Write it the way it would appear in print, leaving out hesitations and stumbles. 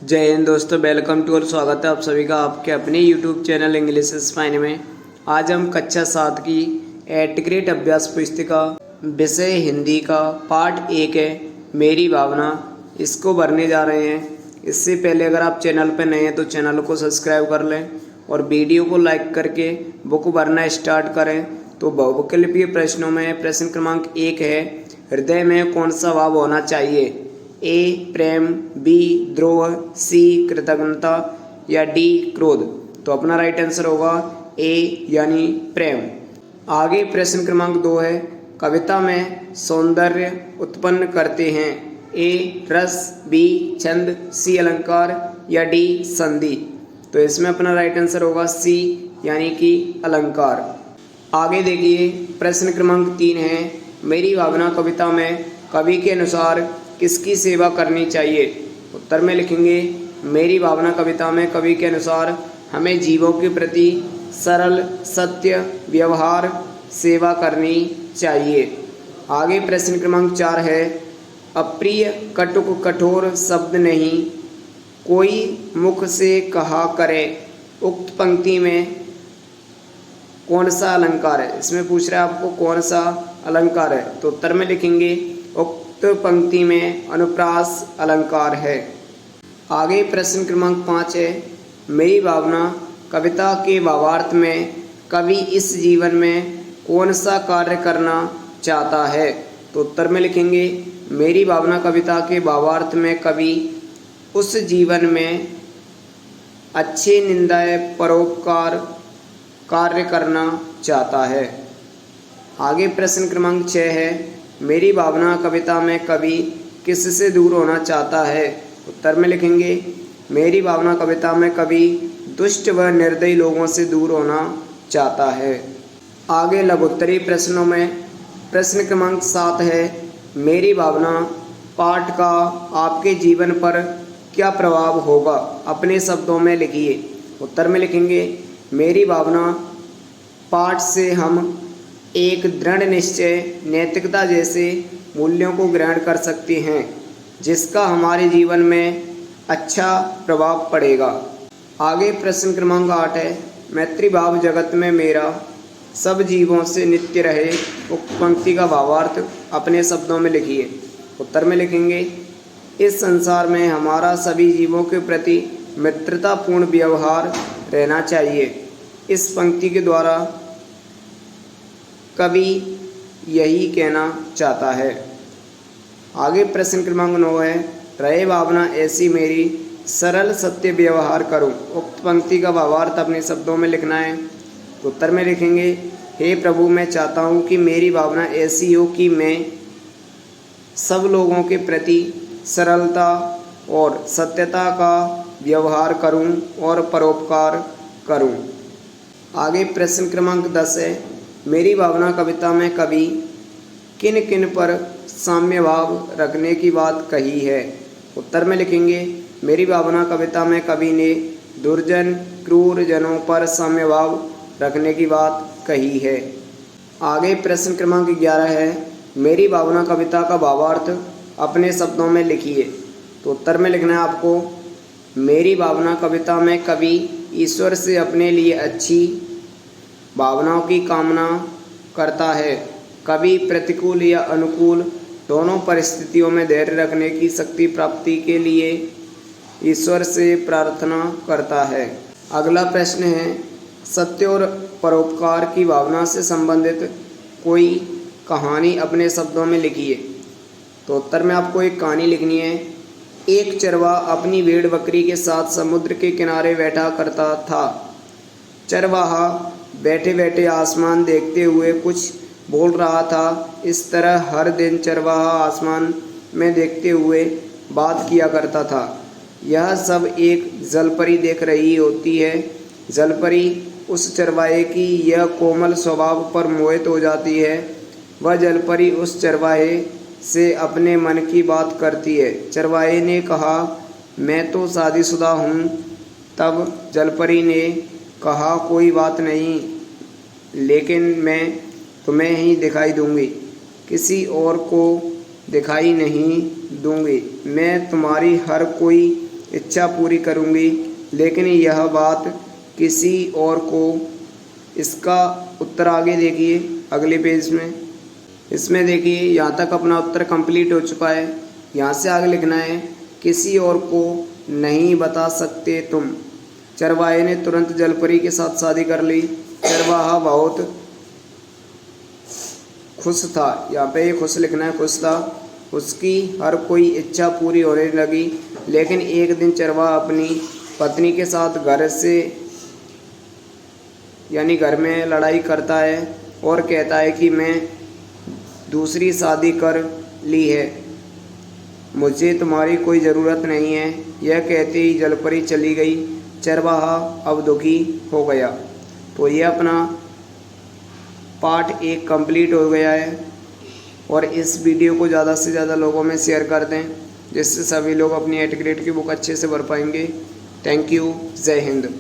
जय हिंद दोस्तों, welcome to और स्वागत है आप सभी का आपके अपने YouTube channel English is fine में। आज हम कक्षा 7 की एट ग्रेड अभ्यास पुस्तिका विषय हिंदी का पार्ट 1 है मेरी भावना, इसको भरने जा रहे हैं। इससे पहले अगर आप चैनल पर नए हैं तो चैनल को सब्सक्राइब कर लें और वीडियो को लाइक करके बुक भरना स्टार्ट करें। तो बहुविकल्पीय प्रश्नों में प्रश्न क्रमांक 1 है, हृदय में कौन सा भाव होना चाहिए? ए प्रेम, बी द्रोह, सी कृतज्ञता या डी क्रोध। तो अपना राइट आंसर होगा ए यानी प्रेम। आगे प्रश्न क्रमांक 2 है, कविता में सौंदर्य उत्पन्न करते हैं ए रस, बी छंद, सी अलंकार या डी संधि। तो इसमें अपना राइट आंसर होगा सी यानी कि अलंकार। आगे देखिए प्रश्न क्रमांक 3 है, मेरी भावना कविता में कवि के अनुसार किसकी सेवा करनी चाहिए? उत्तर में लिखेंगे मेरी भावना कविता में कवि के अनुसार हमें जीवों के प्रति सरल सत्य व्यवहार सेवा करनी चाहिए। आगे प्रश्न क्रमांक 4 है, अप्रिय कटुक कठोर शब्द नहीं कोई मुख से कहा करे, उक्त पंक्ति में कौन सा अलंकार है? इसमें पूछ रहा है आपको कौन सा अलंकार है। तो उत्तर में लिखेंगे उक्त पंक्ति में अनुप्रास अलंकार है। आगे प्रश्न क्रमांक 5 है, मेरी भावना कविता के भावार्थ में कवि इस जीवन में कौन सा कार्य करना चाहता है? तो उत्तर में लिखेंगे मेरी भावना कविता के भावार्थ में कवि उस जीवन में अच्छे निंदाय परोपकार कार्य करना चाहता है। आगे प्रश्न क्रमांक 6 है, मेरी भावना कविता में कवि किससे दूर होना चाहता है? उत्तर में लिखेंगे मेरी भावना कविता में कवि दुष्ट व निर्दयी लोगों से दूर होना चाहता है। आगे लघुत्तरी प्रश्नों में प्रश्न क्रमांक 7 है, मेरी भावना पाठ का आपके जीवन पर क्या प्रभाव होगा? अपने शब्दों में लिखिए। उत्तर में लिखेंगे मेरी भावना पाठ से हम एक दृढ़ निश्चय नैतिकता जैसे मूल्यों को ग्रहण कर सकते हैं जिसका हमारे जीवन में अच्छा प्रभाव पड़ेगा। आगे प्रश्न क्रमांक 8 है, मैत्रीभाव जगत में मेरा सब जीवों से नित्य रहे, उक्त पंक्ति का भावार्थ अपने शब्दों में लिखिए। उत्तर में लिखेंगे इस संसार में हमारा सभी जीवों के प्रति मित्रतापूर्ण व्यवहार रहना चाहिए। इस पंक्ति के द्वारा कवि यही कहना चाहता है। आगे प्रश्न क्रमांक 9 है, रहे भावना ऐसी मेरी सरल सत्य व्यवहार करूं, उक्त पंक्ति का भावार्थ अपने शब्दों में लिखना है। उत्तर में लिखेंगे हे प्रभु, मैं चाहता हूं कि मेरी भावना ऐसी हो कि मैं सब लोगों के प्रति सरलता और सत्यता का व्यवहार करूं और परोपकार करूं। आगे प्रश्न क्रमांक 10 है, मेरी भावना कविता में कवि किन किन पर साम्य भाव रखने की बात कही है? उत्तर में लिखेंगे मेरी भावना कविता में कवि ने दुर्जन क्रूर जनों पर साम्य भाव रखने की बात कही है। आगे प्रश्न क्रमांक 11 है, मेरी भावना कविता का भावार्थ अपने शब्दों में लिखिए। तो उत्तर में लिखना है आपको मेरी भावना कविता में कवि ईश्वर से अपने लिए अच्छी भावनाओं की कामना करता है। कवि प्रतिकूल या अनुकूल दोनों परिस्थितियों में धैर्य रखने की शक्ति प्राप्ति के लिए ईश्वर से प्रार्थना करता है। अगला प्रश्न है, सत्य और परोपकार की भावना से संबंधित कोई कहानी अपने शब्दों में लिखिए। तो उत्तर में आपको एक कहानी लिखनी है। एक चरवाहा अपनी भेड़ बकरी के साथ समुद्र के किनारे बैठा करता था। चरवाहा बैठे बैठे आसमान देखते हुए कुछ बोल रहा था। इस तरह हर दिन चरवाहा आसमान में देखते हुए बात किया करता था। यह सब एक जलपरी देख रही होती है। जलपरी उस चरवाहे की यह कोमल स्वभाव पर मोहित हो जाती है। वह जलपरी उस चरवाहे से अपने मन की बात करती है। चरवाहे ने कहा, मैं तो शादीशुदा हूँ। तब जलपरी ने कहा, कोई बात नहीं, लेकिन मैं तुम्हें ही दिखाई दूंगी, किसी और को दिखाई नहीं दूंगी। मैं तुम्हारी हर कोई इच्छा पूरी करूँगी, लेकिन यह बात किसी और को। इसका उत्तर आगे देखिए अगले पेज में। इसमें देखिए यहाँ तक अपना उत्तर कंप्लीट हो चुका है। यहाँ से आगे लिखना है किसी और को नहीं बता सकते तुम। चरवाहे ने तुरंत जलपरी के साथ शादी कर ली। चरवाहा बहुत खुश था। यहाँ पे खुश लिखना है, खुश था। उसकी हर कोई इच्छा पूरी होने लगी। लेकिन एक दिन चरवाहा अपनी पत्नी के साथ घर से यानी घर में लड़ाई करता है और कहता है कि मैं दूसरी शादी कर ली है, मुझे तुम्हारी कोई ज़रूरत नहीं है। यह कहते ही जलपरी चली गई। चरवाहा अब दुखी हो गया। तो ये अपना पार्ट 1 कंप्लीट हो गया है। और इस वीडियो को ज़्यादा से ज़्यादा लोगों में शेयर कर दें, जिससे सभी लोग अपनी 8th ग्रेड की बुक अच्छे से भर पाएंगे। Thank you. जय हिंद।